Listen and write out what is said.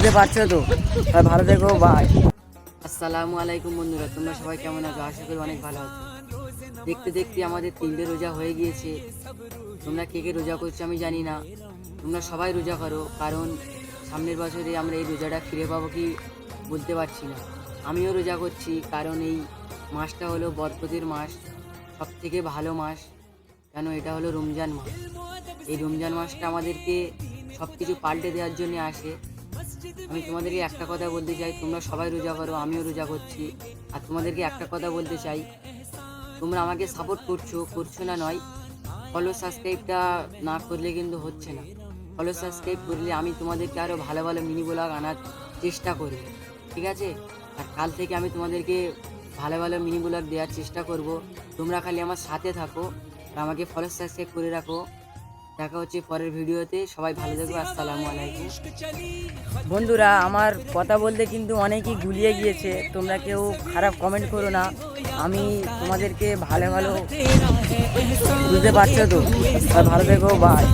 বুঝতে পারছো তো? ভালো থেকো, বাই। আসসালামু আলাইকুম বন্ধুরা, তোমরা সবাই কেমন আছো? আশা করি অনেক ভালো আছো। দেখতে দেখতে আমাদের 3টে রোজা হয়ে গিয়েছে। তোমরা কে কে রোজা করছো আমি জানি না, তোমরা সবাই রোজা করো, কারণ সামনের বছরে আমরা এই রোজাটা ফিরে পাবো কি বলতে পারছি না। আমিও রোজা করছি, কারণ এই মাসটা হলো বরকতের মাস, সব থেকে ভালো মাস। কেন? এটা হলো রমজান মাস। এই রমজান মাসটা আমাদেরকে সব কিছু পাল্টে দেওয়ার জন্য আসে। আমি তোমাদেরকে একটা কথা বলতে চাই, তোমরা সবাই রোজা করো, আমিও রোজা করছি। আর তোমাদেরকে একটা কথা বলতে চাই, তোমরা আমাকে সাপোর্ট করছো না নয়, ফলো সাবস্ক্রাইবটা না করলে কিন্তু হচ্ছে না। ফলো সাবস্ক্রাইব করলে আমি তোমাদেরকে আরও ভালো ভালো মিনি ব্লগ আনার চেষ্টা করব, ঠিক আছে? আর কাল থেকে আমি তোমাদেরকে ভালো ভালো মিনি ব্লগ দেওয়ার চেষ্টা করব। তোমরা খালি আমার সাথে থাকো আর আমাকে ফলো সাবস্ক্রাইব করে রাখো। দেখা হচ্ছে পরের ভিডিওতে, সবাই ভালো থাকবে। আসসালামু আলাইকুম। বন্ধুরা, আমার কথা বলতে কিন্তু অনেকেই গুলিয়ে গিয়েছে, তোমরা কেউ খারাপ কমেন্ট করো না। আমি তোমাদেরকে ভালো ভালো, বুঝতে পারছো তো? ভালো থেকো, বাই।